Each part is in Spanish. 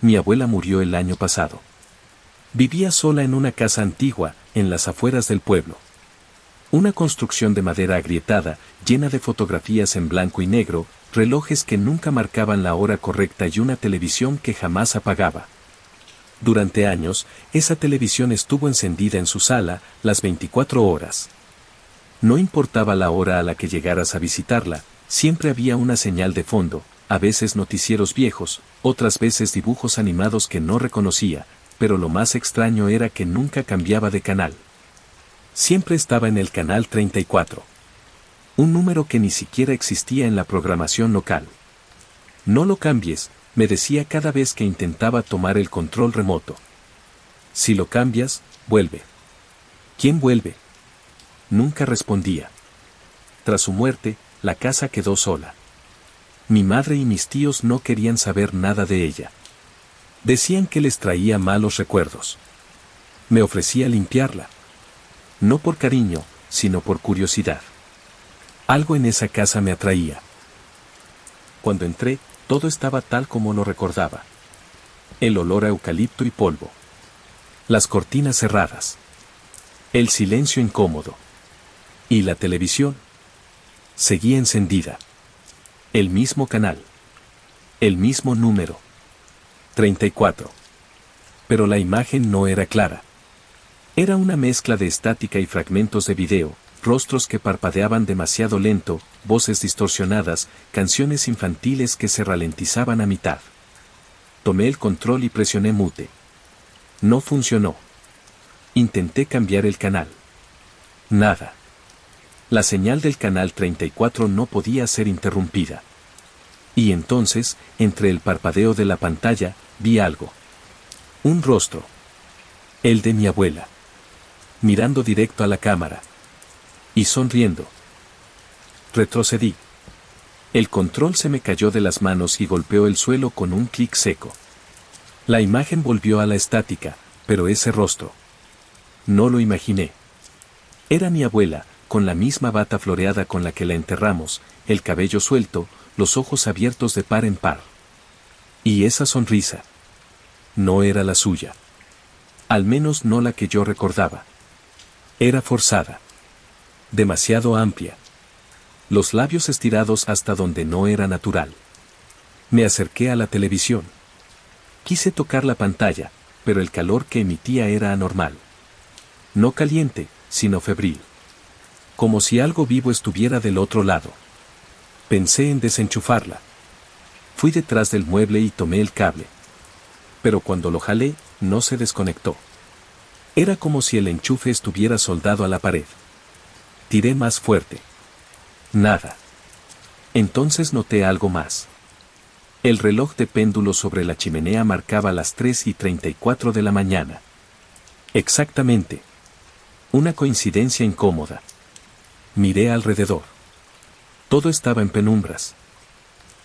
Mi abuela murió el año pasado. Vivía sola en una casa antigua, en las afueras del pueblo. Una construcción de madera agrietada, llena de fotografías en blanco y negro, relojes que nunca marcaban la hora correcta y una televisión que jamás apagaba. Durante años, esa televisión estuvo encendida en su sala, las 24 horas. No importaba la hora a la que llegaras a visitarla, siempre había una señal de fondo, a veces noticieros viejos, otras veces dibujos animados que no reconocía, pero lo más extraño era que nunca cambiaba de canal. Siempre estaba en el canal 34. Un número que ni siquiera existía en la programación local. No lo cambies, me decía cada vez que intentaba tomar el control remoto. Si lo cambias, vuelve. ¿Quién vuelve? Nunca respondía. Tras su muerte, la casa quedó sola. Mi madre y mis tíos no querían saber nada de ella. Decían que les traía malos recuerdos. Me ofrecía limpiarla. No por cariño, sino por curiosidad. Algo en esa casa me atraía. Cuando entré, todo estaba tal como lo recordaba. El olor a eucalipto y polvo. Las cortinas cerradas. El silencio incómodo. Y la televisión. Seguía encendida. El mismo canal. El mismo número. 34. Pero la imagen no era clara. Era una mezcla de estática y fragmentos de video, rostros que parpadeaban demasiado lento, voces distorsionadas, canciones infantiles que se ralentizaban a mitad. Tomé el control y presioné mute. No funcionó. Intenté cambiar el canal. Nada. La señal del canal 34 no podía ser interrumpida. Y entonces, entre el parpadeo de la pantalla, vi algo. Un rostro. El de mi abuela. Mirando directo a la cámara. Y sonriendo. Retrocedí. El control se me cayó de las manos y golpeó el suelo con un clic seco. La imagen volvió a la estática, pero ese rostro. No lo imaginé. Era mi abuela, con la misma bata floreada con la que la enterramos, el cabello suelto, los ojos abiertos de par en par. Y esa sonrisa. No era la suya. Al menos no la que yo recordaba. Era forzada. Demasiado amplia. Los labios estirados hasta donde no era natural. Me acerqué a la televisión. Quise tocar la pantalla, pero el calor que emitía era anormal. No caliente, sino febril. Como si algo vivo estuviera del otro lado. Pensé en desenchufarla. Fui detrás del mueble y tomé el cable. Pero cuando lo jalé, no se desconectó. Era como si el enchufe estuviera soldado a la pared. Tiré más fuerte. Nada. Entonces noté algo más. El reloj de péndulo sobre la chimenea marcaba las 3:34 de la mañana. Exactamente. Una coincidencia incómoda. Miré alrededor. Todo estaba en penumbras.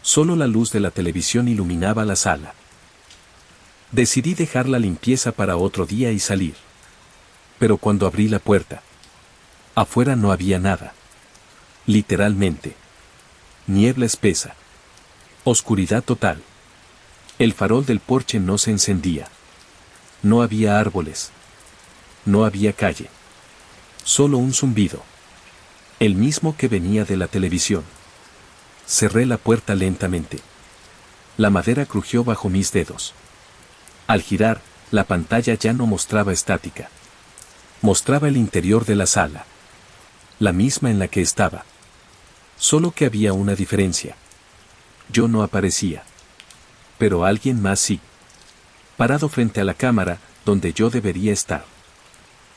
Solo la luz de la televisión iluminaba la sala. Decidí dejar la limpieza para otro día y salir. Pero cuando abrí la puerta, afuera no había nada. Literalmente. Niebla espesa. Oscuridad total. El farol del porche no se encendía. No había árboles. No había calle. Solo un zumbido. El mismo que venía de la televisión. Cerré la puerta lentamente. La madera crujió bajo mis dedos. Al girar, la pantalla ya no mostraba estática. Mostraba el interior de la sala. La misma en la que estaba. Solo que había una diferencia. Yo no aparecía. Pero alguien más sí. Parado frente a la cámara, donde yo debería estar.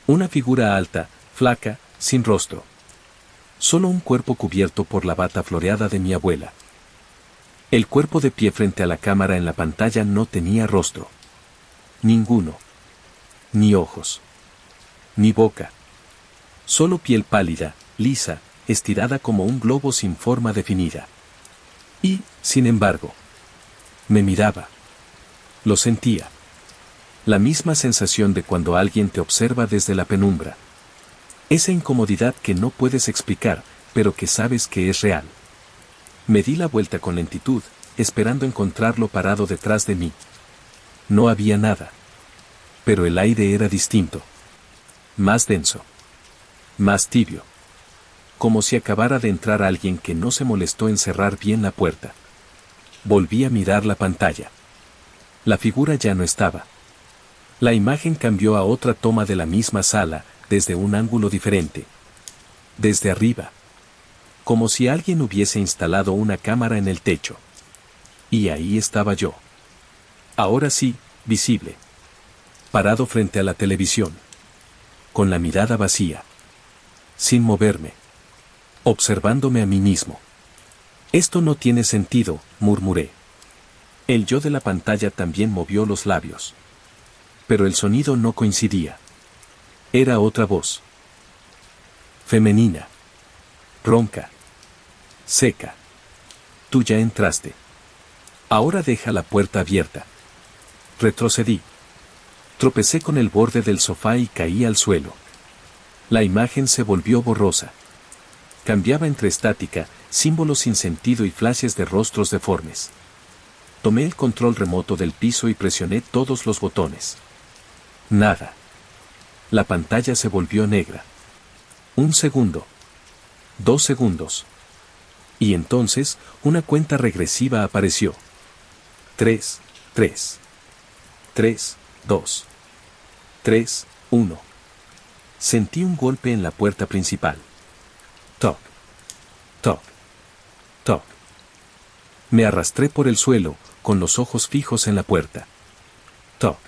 Una figura alta, flaca, sin rostro. Solo un cuerpo cubierto por la bata floreada de mi abuela. El cuerpo de pie frente a la cámara en la pantalla no tenía rostro. Ninguno. Ni ojos. Ni boca. Solo piel pálida, lisa, estirada como un globo sin forma definida. Y, sin embargo, me miraba. Lo sentía. La misma sensación de cuando alguien te observa desde la penumbra. Esa incomodidad que no puedes explicar, pero que sabes que es real. Me di la vuelta con lentitud, esperando encontrarlo parado detrás de mí. No había nada. Pero el aire era distinto. Más denso. Más tibio. Como si acabara de entrar alguien que no se molestó en cerrar bien la puerta. Volví a mirar la pantalla. La figura ya no estaba. La imagen cambió a otra toma de la misma sala, desde un ángulo diferente. Desde arriba. Como si alguien hubiese instalado una cámara en el techo. Y ahí estaba yo. Ahora sí, visible. Parado frente a la televisión. Con la mirada vacía. Sin moverme. Observándome a mí mismo. Esto no tiene sentido, murmuré. El yo de la pantalla también movió los labios. Pero el sonido no coincidía. Era otra voz. Femenina. Ronca. Seca. Tú ya entraste. Ahora deja la puerta abierta. Retrocedí. Tropecé con el borde del sofá y caí al suelo. La imagen se volvió borrosa. Cambiaba entre estática, símbolos sin sentido y flashes de rostros deformes. Tomé el control remoto del piso y presioné todos los botones. Nada. La pantalla se volvió negra. 1 segundo. 2 segundos. Y entonces, una cuenta regresiva apareció. 3, 3. 3, 2. 3, 1. Sentí un golpe en la puerta principal. Toc. Toc. Toc. Me arrastré por el suelo, con los ojos fijos en la puerta. Toc.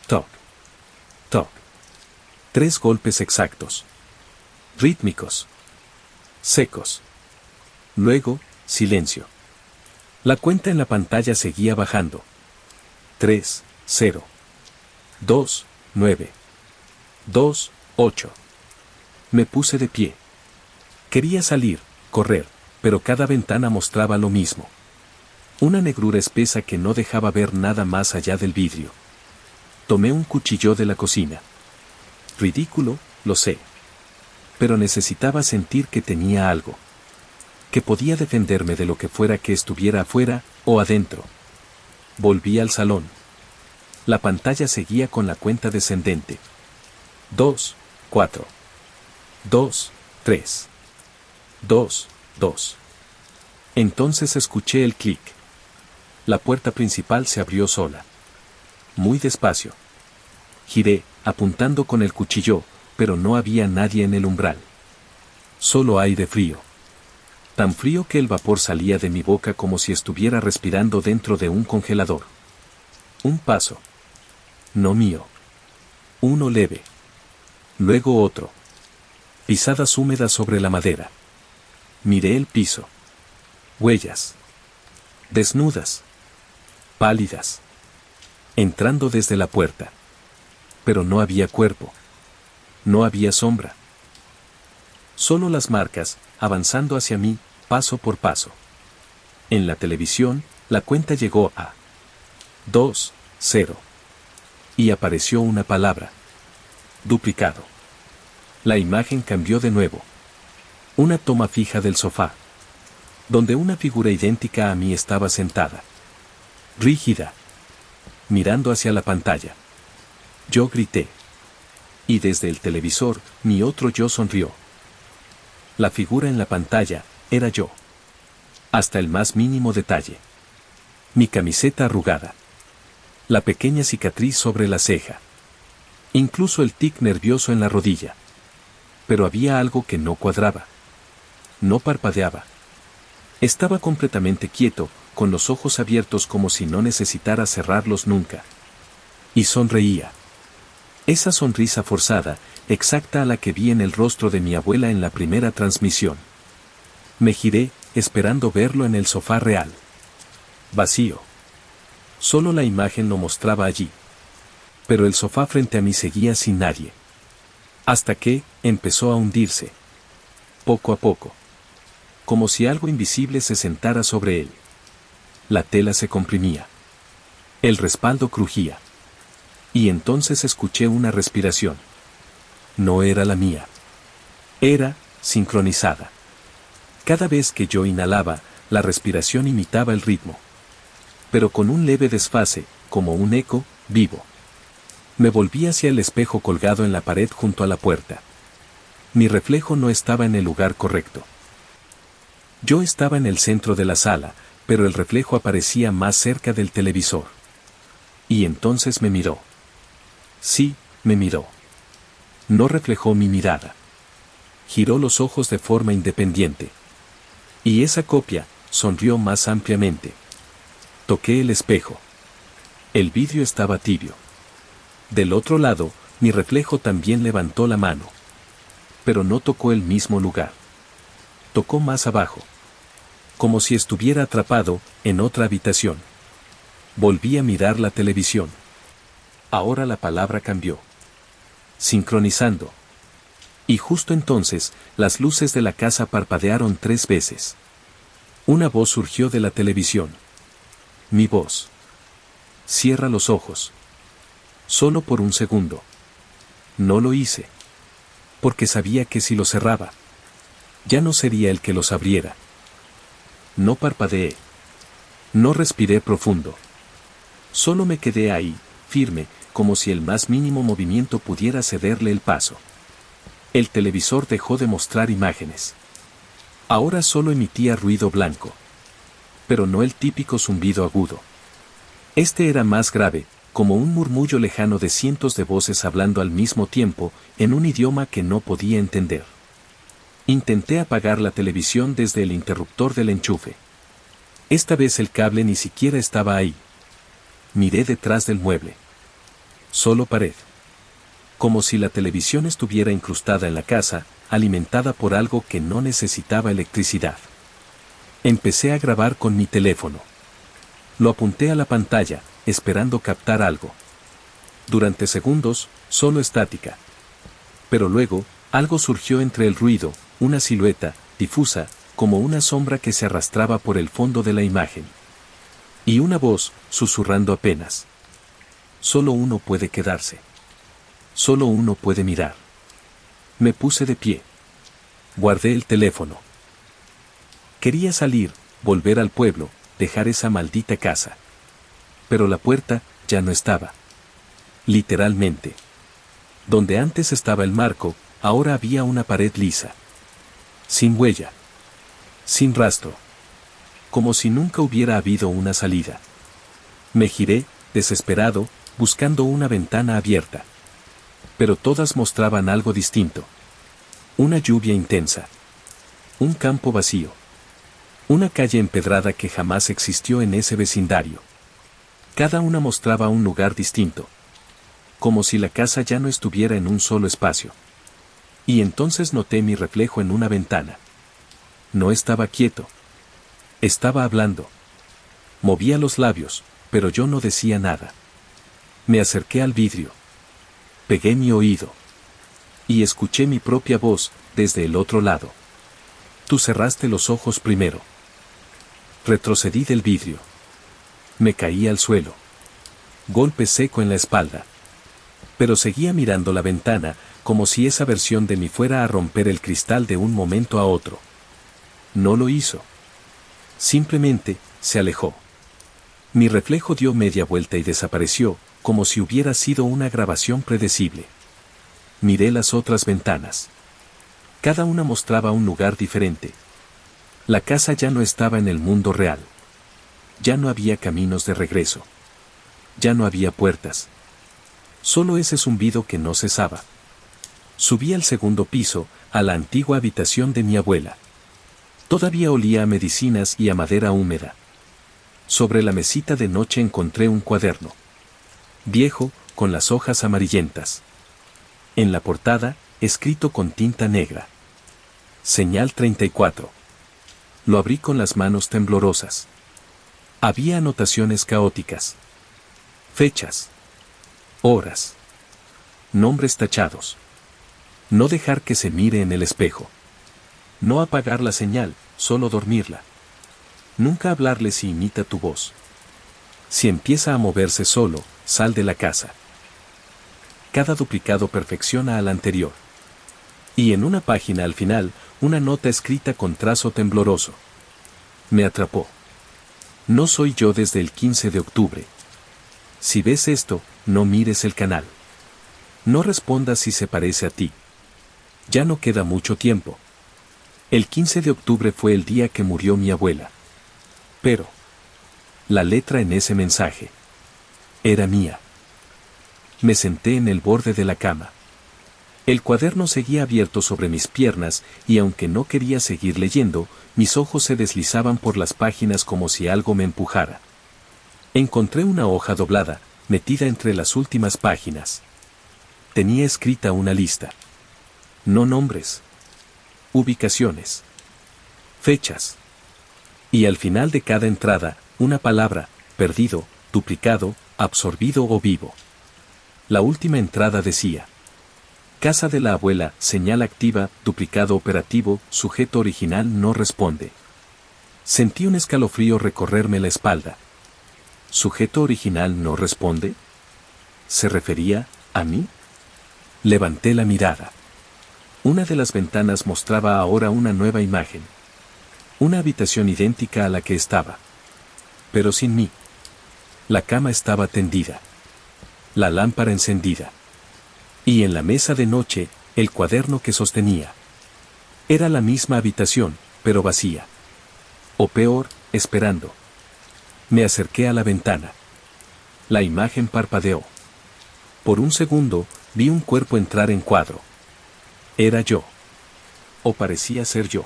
Toc. Toc. 3 golpes exactos. Rítmicos. Secos. Luego, silencio. La cuenta en la pantalla seguía bajando. 3, 0. 2, 9. 2, 8. Me puse de pie. Quería salir, correr, pero cada ventana mostraba lo mismo. Una negrura espesa que no dejaba ver nada más allá del vidrio. Tomé un cuchillo de la cocina. Ridículo, lo sé. Pero necesitaba sentir que tenía algo. Que podía defenderme de lo que fuera que estuviera afuera o adentro. Volví al salón. La pantalla seguía con la cuenta descendente. 2, 4. 2, 3. 2, 2. Entonces escuché el clic. La puerta principal se abrió sola. Muy despacio. Giré, apuntando con el cuchillo, pero no había nadie en el umbral. Solo aire frío. Tan frío que el vapor salía de mi boca como si estuviera respirando dentro de un congelador. Un paso. No mío. Uno leve. Luego otro. Pisadas húmedas sobre la madera. Miré el piso. Huellas. Desnudas. Pálidas. Entrando desde la puerta. Pero no había cuerpo. No había sombra. Solo las marcas, avanzando hacia mí, paso por paso. En la televisión, la cuenta llegó a 2, 0. Y apareció una palabra. Duplicado. La imagen cambió de nuevo. Una toma fija del sofá. Donde una figura idéntica a mí estaba sentada. Rígida. Mirando hacia la pantalla. Yo grité. Y desde el televisor, mi otro yo sonrió. La figura en la pantalla, era yo. Hasta el más mínimo detalle. Mi camiseta arrugada. La pequeña cicatriz sobre la ceja. Incluso el tic nervioso en la rodilla. Pero había algo que no cuadraba. No parpadeaba. Estaba completamente quieto, con los ojos abiertos como si no necesitara cerrarlos nunca. Y sonreía. Esa sonrisa forzada, exacta a la que vi en el rostro de mi abuela en la primera transmisión. Me giré, esperando verlo en el sofá real. Vacío. Solo la imagen lo mostraba allí. Pero el sofá frente a mí seguía sin nadie. Hasta que, empezó a hundirse. Poco a poco. Como si algo invisible se sentara sobre él. La tela se comprimía. El respaldo crujía. Y entonces escuché una respiración. No era la mía. Era, sincronizada. Cada vez que yo inhalaba, la respiración imitaba el ritmo. Pero con un leve desfase, como un eco, vivo. Me volví hacia el espejo colgado en la pared junto a la puerta. Mi reflejo no estaba en el lugar correcto. Yo estaba en el centro de la sala, pero el reflejo aparecía más cerca del televisor. Y entonces me miró. Sí, me miró. No reflejó mi mirada. Giró los ojos de forma independiente. Y esa copia, sonrió más ampliamente. Toqué el espejo. El vidrio estaba tibio. Del otro lado, mi reflejo también levantó la mano. Pero no tocó el mismo lugar. Tocó más abajo. Como si estuviera atrapado en otra habitación. Volví a mirar la televisión. Ahora la palabra cambió. Sincronizando. Y justo entonces, las luces de la casa parpadearon 3 veces. Una voz surgió de la televisión. Mi voz. Cierra los ojos. Solo por un segundo. No lo hice. Porque sabía que si lo cerraba, ya no sería el que los abriera. No parpadeé. No respiré profundo. Solo me quedé ahí, firme, como si el más mínimo movimiento pudiera cederle el paso. El televisor dejó de mostrar imágenes. Ahora solo emitía ruido blanco. Pero no el típico zumbido agudo. Este era más grave, como un murmullo lejano de cientos de voces hablando al mismo tiempo, en un idioma que no podía entender. Intenté apagar la televisión desde el interruptor del enchufe. Esta vez el cable ni siquiera estaba ahí. Miré detrás del mueble. Solo pared. Como si la televisión estuviera incrustada en la casa, alimentada por algo que no necesitaba electricidad. Empecé a grabar con mi teléfono. Lo apunté a la pantalla, esperando captar algo. Durante segundos, solo estática. Pero luego, algo surgió entre el ruido, una silueta, difusa, como una sombra que se arrastraba por el fondo de la imagen. Y una voz, susurrando apenas. Solo uno puede quedarse. Solo uno puede mirar. Me puse de pie. Guardé el teléfono. Quería salir, volver al pueblo, dejar esa maldita casa. Pero la puerta ya no estaba. Literalmente. Donde antes estaba el marco, ahora había una pared lisa. Sin huella. Sin rastro. Como si nunca hubiera habido una salida. Me giré, desesperado, buscando una ventana abierta. Pero todas mostraban algo distinto. Una lluvia intensa. Un campo vacío. Una calle empedrada que jamás existió en ese vecindario. Cada una mostraba un lugar distinto. Como si la casa ya no estuviera en un solo espacio. Y entonces noté mi reflejo en una ventana. No estaba quieto. Estaba hablando. Movía los labios, pero yo no decía nada. Me acerqué al vidrio. Pegué mi oído. Y escuché mi propia voz, desde el otro lado. Tú cerraste los ojos primero. Retrocedí del vidrio. Me caí al suelo. Golpe seco en la espalda. Pero seguía mirando la ventana, como si esa versión de mí fuera a romper el cristal de un momento a otro. No lo hizo. Simplemente, se alejó. Mi reflejo dio media vuelta y desapareció, como si hubiera sido una grabación predecible. Miré las otras ventanas. Cada una mostraba un lugar diferente. La casa ya no estaba en el mundo real. Ya no había caminos de regreso. Ya no había puertas. Solo ese zumbido que no cesaba. Subí al segundo piso, a la antigua habitación de mi abuela. Todavía olía a medicinas y a madera húmeda. Sobre la mesita de noche encontré un cuaderno. Viejo, con las hojas amarillentas. En la portada, escrito con tinta negra. Señal 34. Lo abrí con las manos temblorosas. Había anotaciones caóticas. Fechas. Horas. Nombres tachados. No dejar que se mire en el espejo. No apagar la señal, solo dormirla. Nunca hablarle si imita tu voz. Si empieza a moverse solo, sal de la casa. Cada duplicado perfecciona al anterior. Y en una página al final, una nota escrita con trazo tembloroso. Me atrapó. No soy yo desde el 15 de octubre. Si ves esto, no mires el canal. No respondas si se parece a ti. Ya no queda mucho tiempo. El 15 de octubre fue el día que murió mi abuela. Pero la letra en ese mensaje era mía. Me senté en el borde de la cama. El cuaderno seguía abierto sobre mis piernas y aunque no quería seguir leyendo, mis ojos se deslizaban por las páginas como si algo me empujara. Encontré una hoja doblada, metida entre las últimas páginas. Tenía escrita una lista. No nombres. Ubicaciones. Fechas. Y al final de cada entrada, una palabra: perdido, duplicado, absorbido o vivo. La última entrada decía: casa de la abuela, señal activa, duplicado operativo, sujeto original no responde. Sentí un escalofrío recorrerme la espalda. ¿Sujeto original no responde? ¿Se refería a mí? Levanté la mirada. Una de las ventanas mostraba ahora una nueva imagen. Una habitación idéntica a la que estaba. Pero sin mí. La cama estaba tendida. La lámpara encendida. Y en la mesa de noche, el cuaderno que sostenía. Era la misma habitación, pero vacía. O peor, esperando. Me acerqué a la ventana. La imagen parpadeó. Por un segundo, vi un cuerpo entrar en cuadro. Era yo. O parecía ser yo.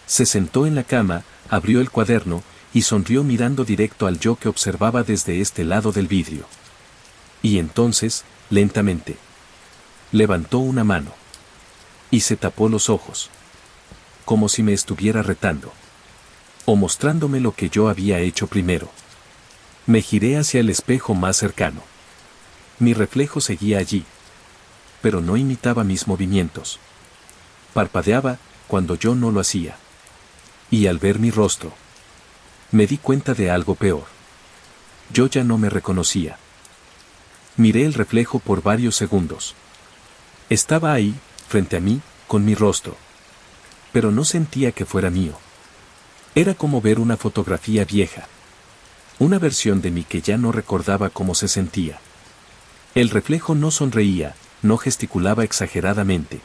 Se sentó en la cama, abrió el cuaderno, y sonrió mirando directo al yo que observaba desde este lado del vidrio. Y entonces, lentamente, levantó una mano. Y se tapó los ojos. Como si me estuviera retando. O mostrándome lo que yo había hecho primero. Me giré hacia el espejo más cercano. Mi reflejo seguía allí. Pero no imitaba mis movimientos. Parpadeaba cuando yo no lo hacía. Y al ver mi rostro, me di cuenta de algo peor. Yo ya no me reconocía. Miré el reflejo por varios segundos. Estaba ahí, frente a mí, con mi rostro. Pero no sentía que fuera mío. Era como ver una fotografía vieja. Una versión de mí que ya no recordaba cómo se sentía. El reflejo no sonreía, no gesticulaba exageradamente.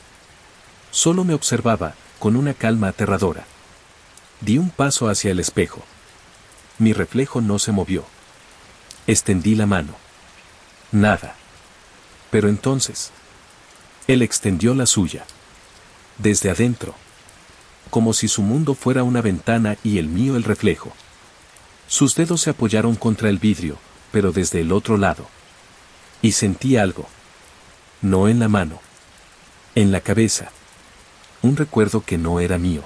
Solo me observaba, con una calma aterradora. Di un paso hacia el espejo. Mi reflejo no se movió. Extendí la mano. Nada. Pero entonces, él extendió la suya. Desde adentro. Como si su mundo fuera una ventana y el mío el reflejo. Sus dedos se apoyaron contra el vidrio, pero desde el otro lado. Y sentí algo. No en la mano. En la cabeza. Un recuerdo que no era mío.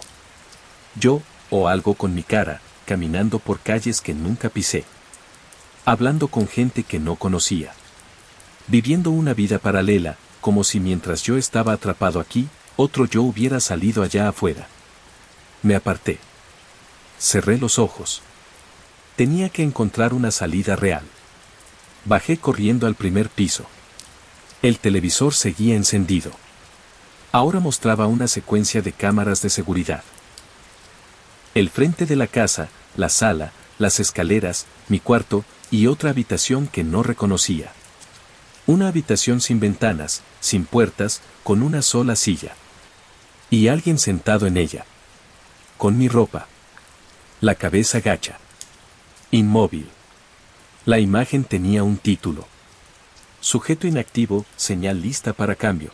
Yo, o algo con mi cara, caminando por calles que nunca pisé. Hablando con gente que no conocía. Viviendo una vida paralela, como si mientras yo estaba atrapado aquí, otro yo hubiera salido allá afuera. Me aparté. Cerré los ojos. Tenía que encontrar una salida real. Bajé corriendo al primer piso. El televisor seguía encendido. Ahora mostraba una secuencia de cámaras de seguridad. El frente de la casa, la sala, las escaleras, mi cuarto y otra habitación que no reconocía. Una habitación sin ventanas, sin puertas, con una sola silla. Y alguien sentado en ella. Con mi ropa. La cabeza gacha. Inmóvil. La imagen tenía un título. Sujeto inactivo, señal lista para cambio.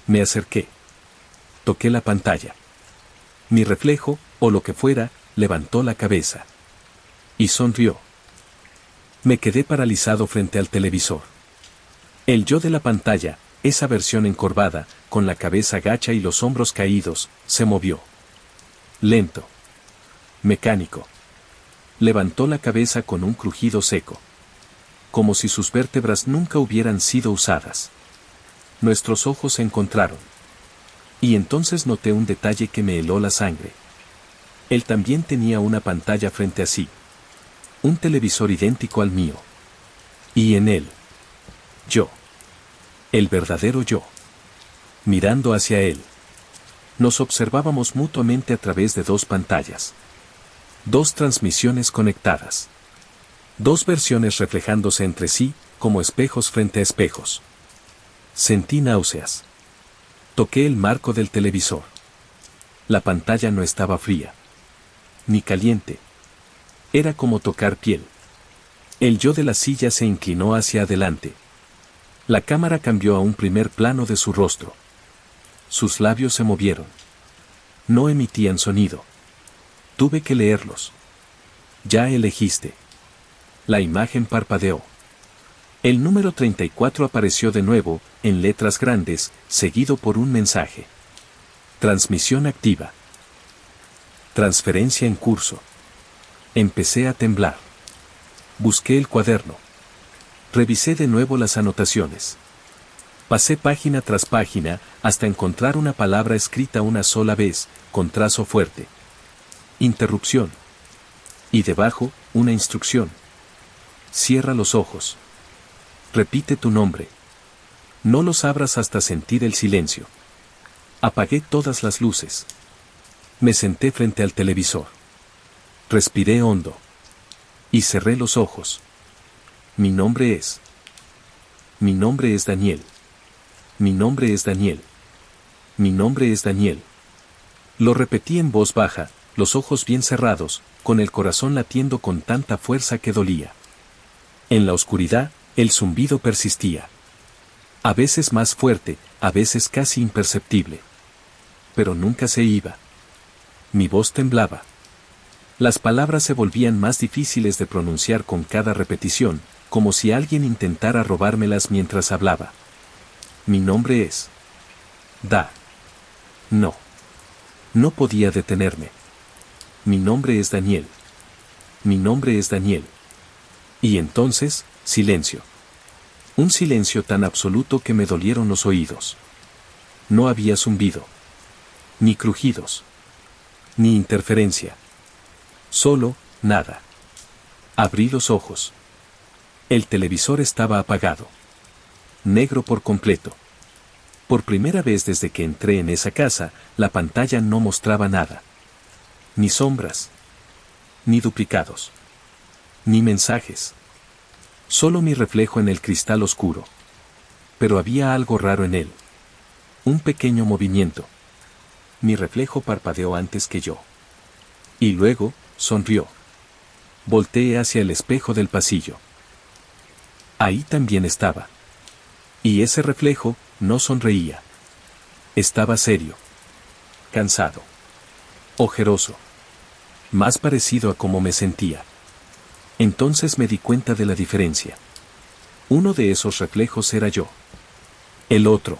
Me acerqué. Toqué la pantalla. Mi reflejo, o lo que fuera, levantó la cabeza. Y sonrió. Me quedé paralizado frente al televisor. El yo de la pantalla, esa versión encorvada, con la cabeza gacha y los hombros caídos, se movió. Lento. Mecánico. Levantó la cabeza con un crujido seco. Como si sus vértebras nunca hubieran sido usadas. Nuestros ojos se encontraron. Y entonces noté un detalle que me heló la sangre. Él también tenía una pantalla frente a sí. Un televisor idéntico al mío. Y en él, yo. El verdadero yo. Mirando hacia él. Nos observábamos mutuamente a través de dos pantallas. Dos transmisiones conectadas. Dos versiones reflejándose entre sí, como espejos frente a espejos. Sentí náuseas. Toqué el marco del televisor. La pantalla no estaba fría. Ni caliente. Era como tocar piel. El yo de la silla se inclinó hacia adelante. La cámara cambió a un primer plano de su rostro. Sus labios se movieron. No emitían sonido. Tuve que leerlos. Ya elegiste. La imagen parpadeó. El número 34 apareció de nuevo, en letras grandes, seguido por un mensaje. Transmisión activa. Transferencia en curso. Empecé a temblar. Busqué el cuaderno. Revisé de nuevo las anotaciones. Pasé página tras página, hasta encontrar una palabra escrita una sola vez, con trazo fuerte. Interrupción. Y debajo, una instrucción. Cierra los ojos. Repite tu nombre. No los abras hasta sentir el silencio. Apagué todas las luces. Me senté frente al televisor. Respiré hondo. Y cerré los ojos. Mi nombre es. Mi nombre es Daniel. Mi nombre es Daniel. Mi nombre es Daniel. Lo repetí en voz baja, los ojos bien cerrados, con el corazón latiendo con tanta fuerza que dolía. En la oscuridad, el zumbido persistía. A veces más fuerte, a veces casi imperceptible. Pero nunca se iba. Mi voz temblaba. Las palabras se volvían más difíciles de pronunciar con cada repetición, como si alguien intentara robármelas mientras hablaba. Mi nombre es. No. No podía detenerme. Mi nombre es Daniel. Mi nombre es Daniel. Y entonces, silencio. Un silencio tan absoluto que me dolieron los oídos. No había zumbido. Ni crujidos. Ni interferencia. Solo, nada. Abrí los ojos. El televisor estaba apagado. Negro por completo. Por primera vez desde que entré en esa casa, la pantalla no mostraba nada. Ni sombras. Ni duplicados. Ni mensajes. Solo mi reflejo en el cristal oscuro. Pero había algo raro en él. Un pequeño movimiento. Mi reflejo parpadeó antes que yo. Y luego, sonrió. Volteé hacia el espejo del pasillo. Ahí también estaba. Y ese reflejo no sonreía. Estaba serio. Cansado. Ojeroso. Más parecido a cómo me sentía. Entonces me di cuenta de la diferencia. Uno de esos reflejos era yo. El otro.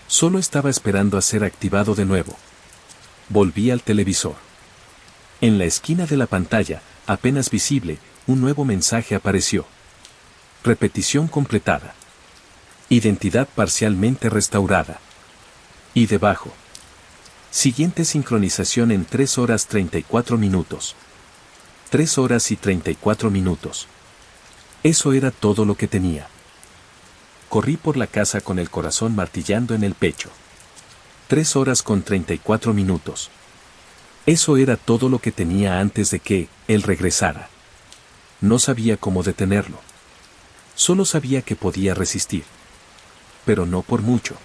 Solo estaba esperando a ser activado de nuevo. Volví al televisor. En la esquina de la pantalla, apenas visible, un nuevo mensaje apareció. Repetición completada. Identidad parcialmente restaurada. Y debajo. Siguiente sincronización en 3 horas 34 minutos. 3 horas y 34 minutos. Eso era todo lo que tenía. Corrí por la casa con el corazón martillando en el pecho. 3 horas con 34 minutos. Eso era todo lo que tenía antes de que él regresara. No sabía cómo detenerlo. Solo sabía que podía resistir. Pero no por mucho.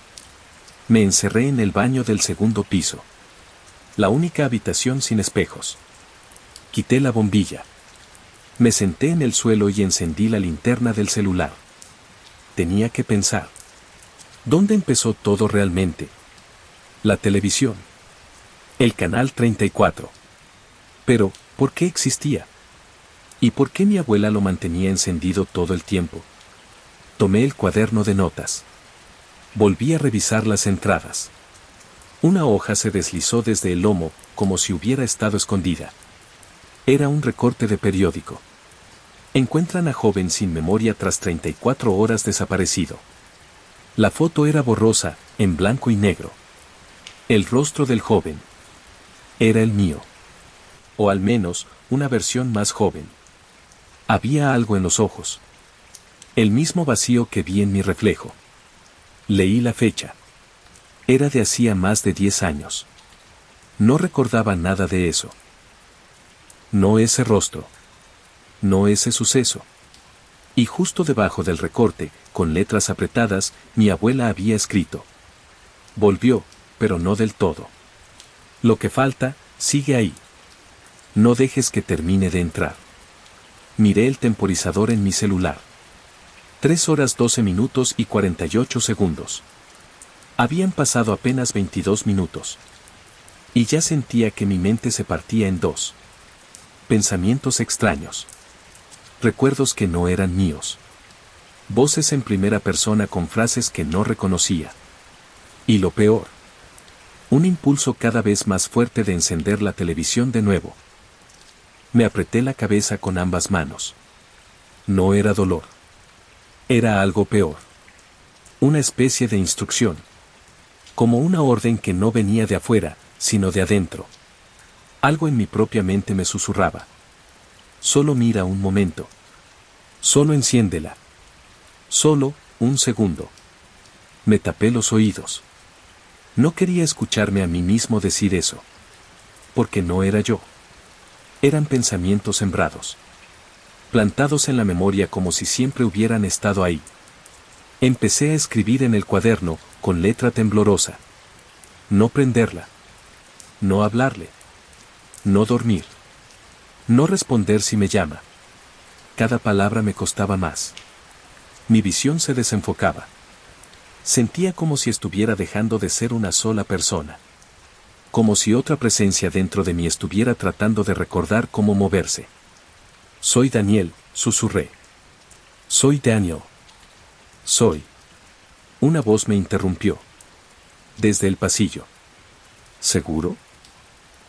Me encerré en el baño del segundo piso. La única habitación sin espejos. Quité la bombilla. Me senté en el suelo y encendí la linterna del celular. Tenía que pensar. ¿Dónde empezó todo realmente? La televisión. El canal 34. Pero, ¿por qué existía? ¿Y por qué mi abuela lo mantenía encendido todo el tiempo? Tomé el cuaderno de notas. Volví a revisar las entradas. Una hoja se deslizó desde el lomo, como si hubiera estado escondida. Era un recorte de periódico. Encuentran a joven sin memoria tras 34 horas desaparecido. La foto era borrosa, en blanco y negro. El rostro del joven. Era el mío. O al menos, una versión más joven. Había algo en los ojos. El mismo vacío que vi en mi reflejo. Leí la fecha. Era de hacía más de 10 años. No recordaba nada de eso. No ese rostro. No ese suceso. Y justo debajo del recorte, con letras apretadas, mi abuela había escrito: volvió, pero no del todo. Lo que falta, sigue ahí. No dejes que termine de entrar. Miré el temporizador en mi celular. 3 horas 12 minutos y 48 segundos. Habían pasado apenas 22 minutos. Y ya sentía que mi mente se partía en dos. Pensamientos extraños. Recuerdos que no eran míos. Voces en primera persona con frases que no reconocía. Y lo peor. Un impulso cada vez más fuerte de encender la televisión de nuevo. Me apreté la cabeza con ambas manos. No era dolor. Era algo peor. Una especie de instrucción. Como una orden que no venía de afuera, sino de adentro. Algo en mi propia mente me susurraba: solo mira un momento. Solo enciéndela. Solo un segundo. Me tapé los oídos. No quería escucharme a mí mismo decir eso. Porque no era yo. Eran pensamientos sembrados. Plantados en la memoria como si siempre hubieran estado ahí. Empecé a escribir en el cuaderno, con letra temblorosa. No prenderla. No hablarle. No dormir. No responder si me llama. Cada palabra me costaba más. Mi visión se desenfocaba. Sentía como si estuviera dejando de ser una sola persona. Como si otra presencia dentro de mí estuviera tratando de recordar cómo moverse. Soy Daniel, susurré. Soy Daniel. Soy. Una voz me interrumpió. Desde el pasillo. ¿Seguro?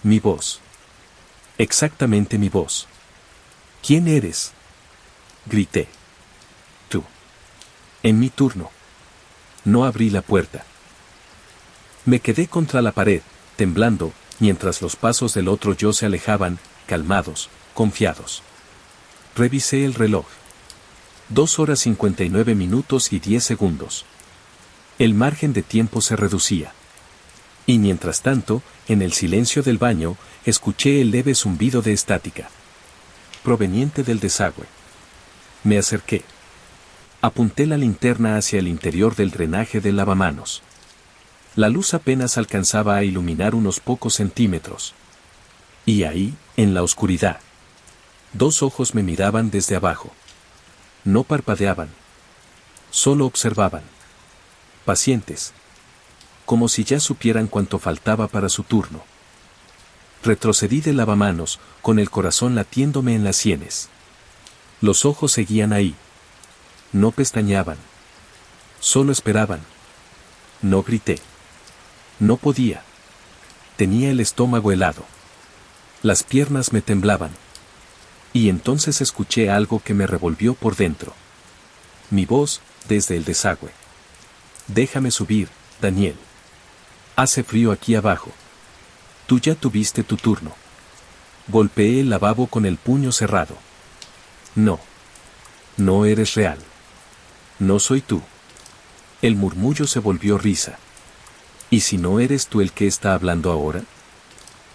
Mi voz. Exactamente mi voz. ¿Quién eres? Grité. Tú. En mi turno. No abrí la puerta. Me quedé contra la pared, temblando, mientras los pasos del otro yo se alejaban, calmados, confiados. Revisé el reloj. 2 horas 59 minutos y 10 segundos. El margen de tiempo se reducía. Y mientras tanto, en el silencio del baño, escuché el leve zumbido de estática. Proveniente del desagüe. Me acerqué. Apunté la linterna hacia el interior del drenaje del lavamanos. La luz apenas alcanzaba a iluminar unos pocos centímetros. Y ahí, en la oscuridad, 2 ojos me miraban desde abajo. No parpadeaban. Solo observaban. Pacientes. Como si ya supieran cuánto faltaba para su turno. Retrocedí del lavamanos, con el corazón latiéndome en las sienes. Los ojos seguían ahí. No pestañeaban. Solo esperaban. No grité. No podía. Tenía el estómago helado. Las piernas me temblaban. Y entonces escuché algo que me revolvió por dentro. Mi voz, desde el desagüe. Déjame subir, Daniel. Hace frío aquí abajo. Tú ya tuviste tu turno. Golpeé el lavabo con el puño cerrado. No. No eres real. No soy tú. El murmullo se volvió risa. ¿Y si no eres tú el que está hablando ahora?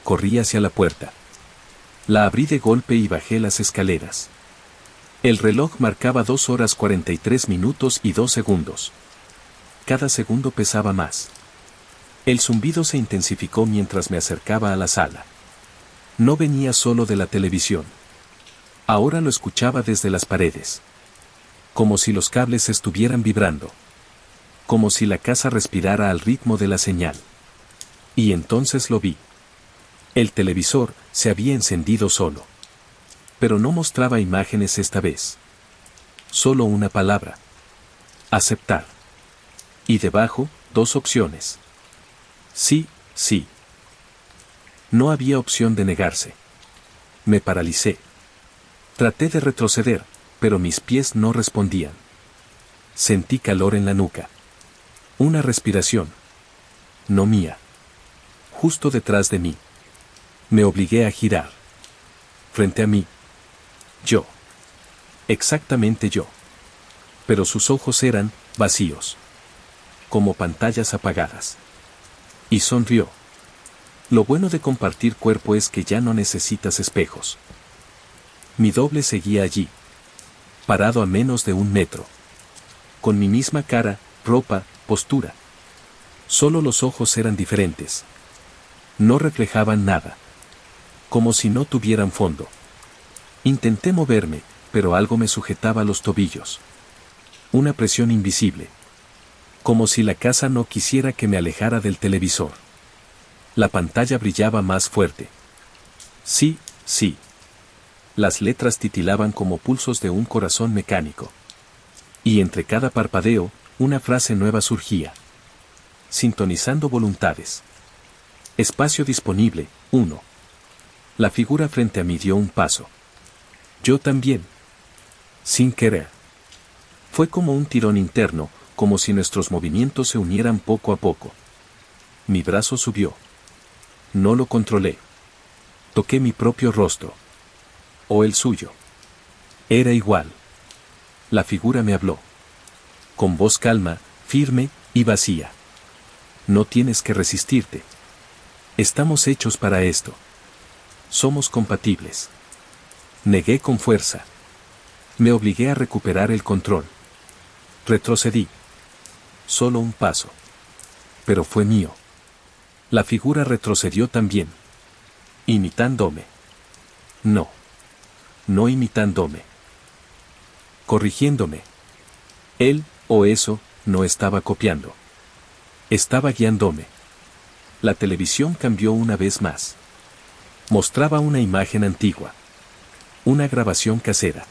Corrí hacia la puerta. La abrí de golpe y bajé las escaleras. El reloj marcaba 2 horas 43 minutos y 2 segundos. Cada segundo pesaba más. El zumbido se intensificó mientras me acercaba a la sala. No venía solo de la televisión. Ahora lo escuchaba desde las paredes. Como si los cables estuvieran vibrando. Como si la casa respirara al ritmo de la señal. Y entonces lo vi. El televisor se había encendido solo. Pero no mostraba imágenes esta vez. Solo una palabra. Aceptar. Y debajo, 2 opciones. Sí, sí. No había opción de negarse. Me paralicé. Traté de retroceder, pero mis pies no respondían. Sentí calor en la nuca. Una respiración. No mía. Justo detrás de mí. Me obligué a girar. Frente a mí. Yo. Exactamente yo. Pero sus ojos eran vacíos. Como pantallas apagadas. Y sonrió. Lo bueno de compartir cuerpo es que ya no necesitas espejos. Mi doble seguía allí, parado a menos de 1 metro. Con mi misma cara, ropa, postura. Solo los ojos eran diferentes. No reflejaban nada. Como si no tuvieran fondo. Intenté moverme, pero algo me sujetaba los tobillos. Una presión invisible. Como si la casa no quisiera que me alejara del televisor. La pantalla brillaba más fuerte. Sí, sí. Las letras titilaban como pulsos de un corazón mecánico. Y entre cada parpadeo, una frase nueva surgía. Sintonizando voluntades. Espacio disponible, 1. La figura frente a mí dio un paso. Yo también. Sin querer. Fue como un tirón interno, como si nuestros movimientos se unieran poco a poco. Mi brazo subió. No lo controlé. Toqué mi propio rostro. O el suyo. Era igual. La figura me habló. Con voz calma, firme y vacía. No tienes que resistirte. Estamos hechos para esto. Somos compatibles. Negué con fuerza. Me obligué a recuperar el control. Retrocedí. Solo un paso. Pero fue mío. La figura retrocedió también. Imitándome. No. No imitándome. Corrigiéndome. Él, o eso, no estaba copiando. Estaba guiándome. La televisión cambió una vez más. Mostraba una imagen antigua. Una grabación casera.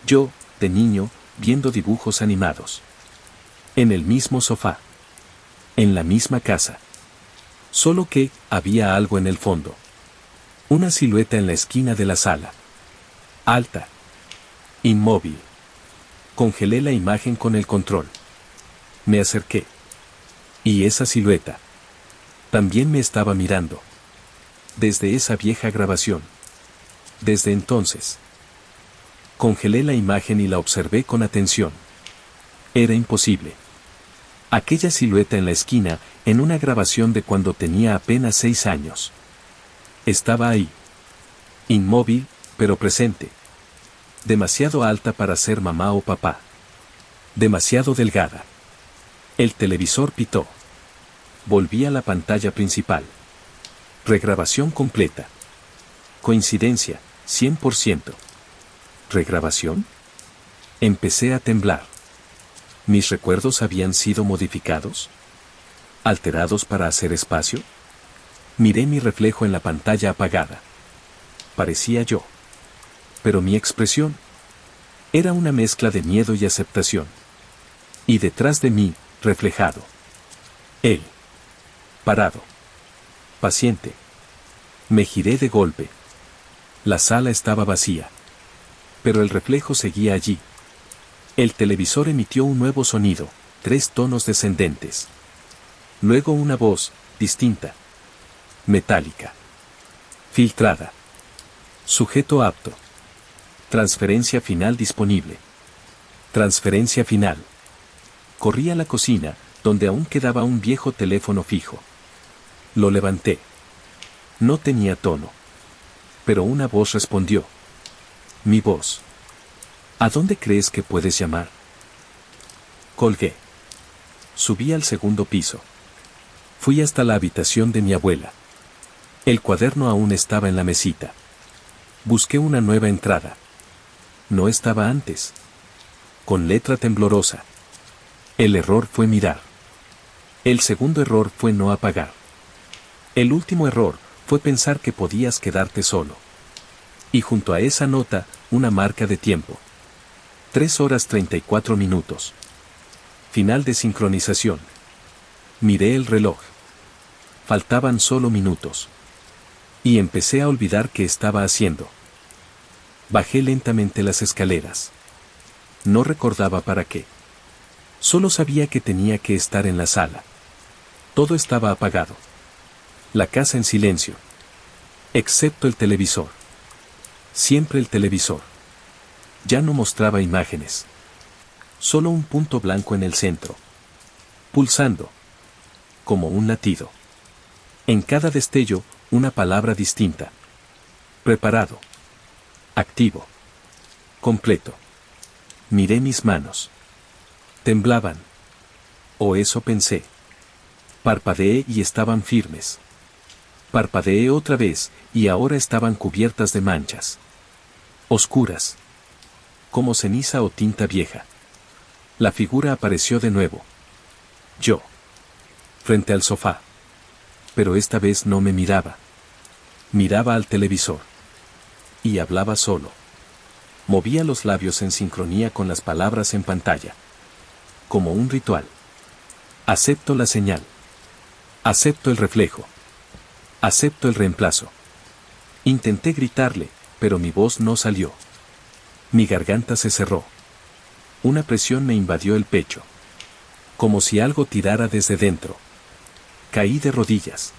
Yo, de niño, viendo dibujos animados. En el mismo sofá. En la misma casa. Solo que, había algo en el fondo. Una silueta en la esquina de la sala. Alta. Inmóvil. Congelé la imagen con el control. Me acerqué. Y esa silueta. También me estaba mirando. Desde esa vieja grabación. Desde entonces. Congelé la imagen y la observé con atención. Era imposible. Aquella silueta en la esquina, en una grabación de cuando tenía apenas 6 años. Estaba ahí. Inmóvil, pero presente. Demasiado alta para ser mamá o papá. Demasiado delgada. El televisor pitó. Volví a la pantalla principal. Regrabación completa. Coincidencia, 100%. ¿Regrabación? Empecé a temblar. ¿Mis recuerdos habían sido modificados? ¿Alterados para hacer espacio? Miré mi reflejo en la pantalla apagada. Parecía yo. Pero mi expresión era una mezcla de miedo y aceptación. Y detrás de mí, reflejado. Él. Parado. Paciente. Me giré de golpe. La sala estaba vacía. Pero el reflejo seguía allí. El televisor emitió un nuevo sonido, 3 tonos descendentes. Luego una voz, distinta. Metálica. Filtrada. Sujeto apto. Transferencia final disponible. Transferencia final. Corrí a la cocina, donde aún quedaba un viejo teléfono fijo. Lo levanté. No tenía tono. Pero una voz respondió. Mi voz. ¿A dónde crees que puedes llamar? Colgué. Subí al segundo piso. Fui hasta la habitación de mi abuela. El cuaderno aún estaba en la mesita. Busqué una nueva entrada. No estaba antes. Con letra temblorosa. El error fue mirar. El segundo error fue no apagar. El último error fue pensar que podías quedarte solo. Y junto a esa nota, una marca de tiempo. 3 horas 34 minutos. Final de sincronización. Miré el reloj. Faltaban solo minutos. Y empecé a olvidar qué estaba haciendo. Bajé lentamente las escaleras. No recordaba para qué. Solo sabía que tenía que estar en la sala. Todo estaba apagado. La casa en silencio. Excepto el televisor. Siempre el televisor. Ya no mostraba imágenes. Solo un punto blanco en el centro. Pulsando. Como un latido. En cada destello, una palabra distinta. Preparado. Activo. Completo. Miré mis manos. Temblaban. O eso pensé. Parpadeé y estaban firmes. Parpadeé otra vez, y ahora estaban cubiertas de manchas. Oscuras. Como ceniza o tinta vieja. La figura apareció de nuevo. Yo. Frente al sofá. Pero esta vez no me miraba. Miraba al televisor. Y hablaba solo. Movía los labios en sincronía con las palabras en pantalla. Como un ritual. Acepto la señal. Acepto el reflejo. Acepto el reemplazo. Intenté gritarle, pero mi voz no salió. Mi garganta se cerró. Una presión me invadió el pecho. Como si algo tirara desde dentro. Caí de rodillas.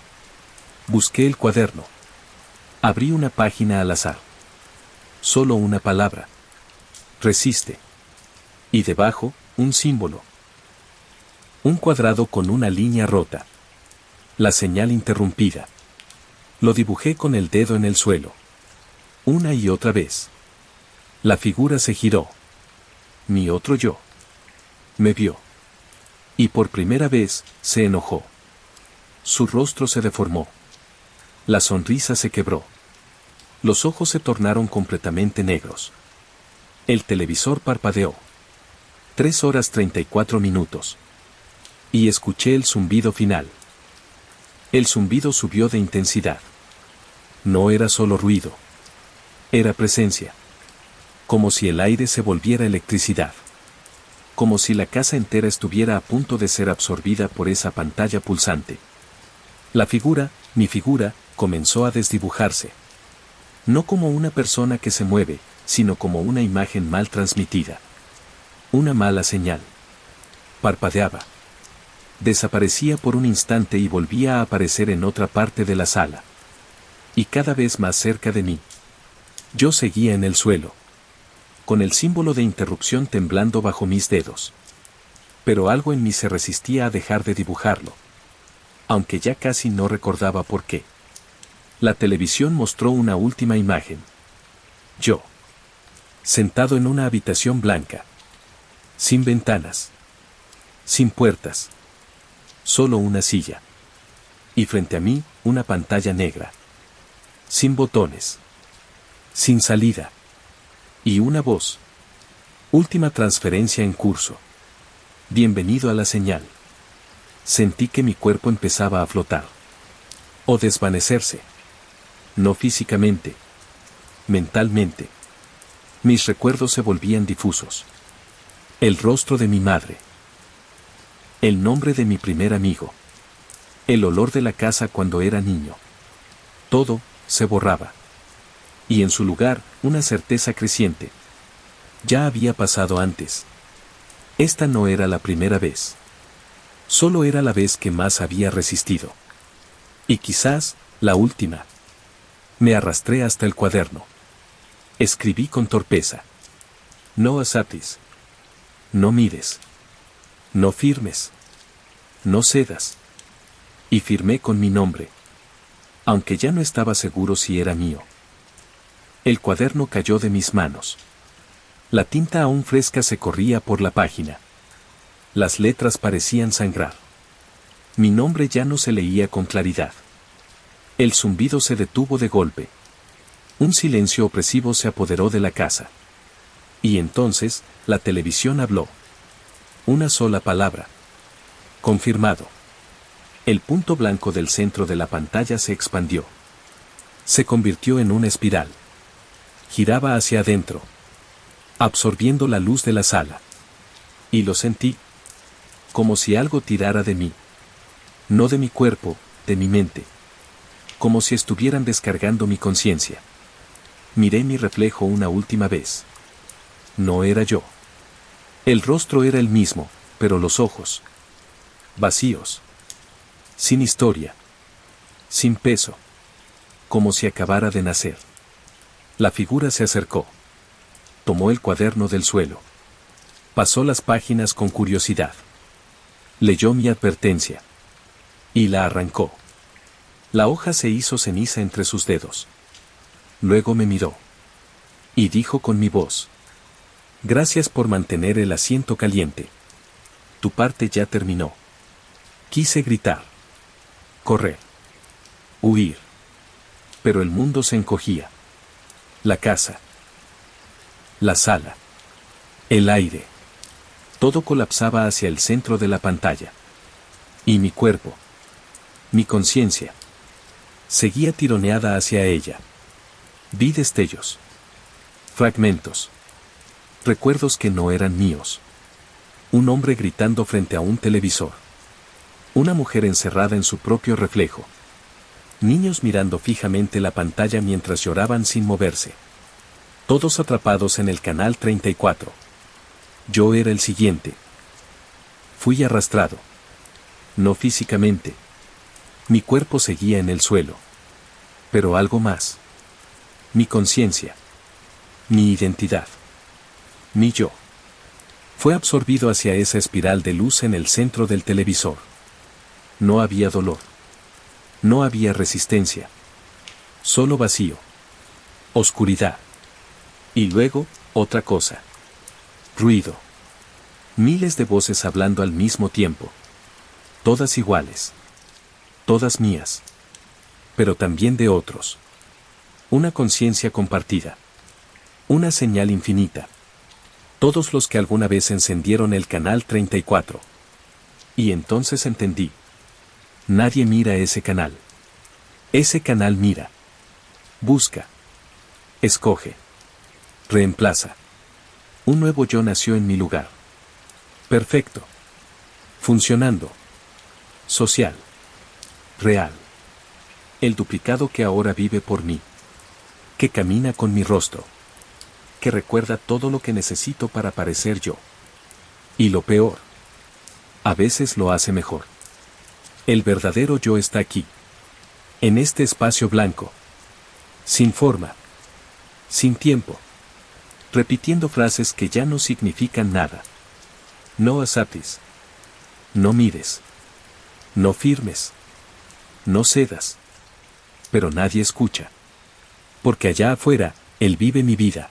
Busqué el cuaderno. Abrí una página al azar. Solo una palabra. Resiste. Y debajo, un símbolo. Un cuadrado con una línea rota. La señal interrumpida. Lo dibujé con el dedo en el suelo. Una y otra vez. La figura se giró. Mi otro yo. Me vio. Y por primera vez, se enojó. Su rostro se deformó. La sonrisa se quebró. Los ojos se tornaron completamente negros. El televisor parpadeó. 3 horas 34 minutos. Y escuché el zumbido final. El zumbido subió de intensidad. No era solo ruido. Era presencia. Como si el aire se volviera electricidad. Como si la casa entera estuviera a punto de ser absorbida por esa pantalla pulsante. La figura, mi figura, comenzó a desdibujarse. No como una persona que se mueve, sino como una imagen mal transmitida. Una mala señal. Parpadeaba. Desaparecía por un instante y volvía a aparecer en otra parte de la sala. Y cada vez más cerca de mí. Yo seguía en el suelo. Con el símbolo de interrupción temblando bajo mis dedos. Pero algo en mí se resistía a dejar de dibujarlo. Aunque ya casi no recordaba por qué. La televisión mostró una última imagen. Yo. Sentado en una habitación blanca. Sin ventanas. Sin puertas. Solo una silla. Y frente a mí, una pantalla negra. Sin botones. Sin salida. Y una voz. Última transferencia en curso. Bienvenido a la señal. Sentí que mi cuerpo empezaba a flotar. O desvanecerse. No físicamente. Mentalmente. Mis recuerdos se volvían difusos. El rostro de mi madre. El nombre de mi primer amigo. El olor de la casa cuando era niño. Todo se borraba. Y en su lugar, una certeza creciente. Ya había pasado antes. Esta no era la primera vez. Solo era la vez que más había resistido. Y quizás, la última. Me arrastré hasta el cuaderno. Escribí con torpeza. No asatis. No mires. No firmes. No cedas. Y firmé con mi nombre. Aunque ya no estaba seguro si era mío. El cuaderno cayó de mis manos. La tinta aún fresca se corría por la página. Las letras parecían sangrar. Mi nombre ya no se leía con claridad. El zumbido se detuvo de golpe. Un silencio opresivo se apoderó de la casa. Y entonces, la televisión habló. Una sola palabra. Confirmado. El punto blanco del centro de la pantalla se expandió. Se convirtió en una espiral. Giraba hacia adentro. Absorbiendo la luz de la sala. Y lo sentí. Como si algo tirara de mí. No de mi cuerpo, de mi mente. Como si estuvieran descargando mi conciencia. Miré mi reflejo una última vez. No era yo. El rostro era el mismo, pero los ojos. Vacíos. Sin historia. Sin peso. Como si acabara de nacer. La figura se acercó. Tomó el cuaderno del suelo. Pasó las páginas con curiosidad. Leyó mi advertencia. Y la arrancó. La hoja se hizo ceniza entre sus dedos. Luego me miró. Y dijo con mi voz: gracias por mantener el asiento caliente. Tu parte ya terminó. Quise gritar, correr, huir. Pero el mundo se encogía. La casa, la sala, el aire. Todo colapsaba hacia el centro de la pantalla. Y mi cuerpo, mi conciencia, seguía tironeada hacia ella. Vi destellos, fragmentos, recuerdos que no eran míos. Un hombre gritando frente a un televisor. Una mujer encerrada en su propio reflejo. Niños mirando fijamente la pantalla mientras lloraban sin moverse. Todos atrapados en el canal 34. Yo era el siguiente. Fui arrastrado. No físicamente. Mi cuerpo seguía en el suelo. Pero algo más. Mi conciencia. Mi identidad. Mi yo. Fue absorbido hacia esa espiral de luz en el centro del televisor. No había dolor. No había resistencia. Solo vacío. Oscuridad. Y luego, otra cosa. Ruido. Miles de voces hablando al mismo tiempo. Todas iguales. Todas mías. Pero también de otros. Una conciencia compartida. Una señal infinita. Todos los que alguna vez encendieron el canal 34. Y entonces entendí. Nadie mira ese canal. Ese canal mira. Busca. Escoge. Reemplaza. Un nuevo yo nació en mi lugar. Perfecto. Funcionando. Social. Real. El duplicado que ahora vive por mí. Que camina con mi rostro. Que recuerda todo lo que necesito para parecer yo. Y lo peor. A veces lo hace mejor. El verdadero yo está aquí. En este espacio blanco. Sin forma. Sin tiempo. Repitiendo frases que ya no significan nada. No asates. No mires. No firmes. No cedas. Pero nadie escucha. Porque allá afuera, él vive mi vida.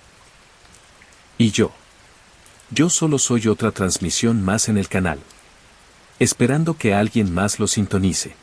Y yo. Yo solo soy otra transmisión más en el canal. Esperando que alguien más lo sintonice.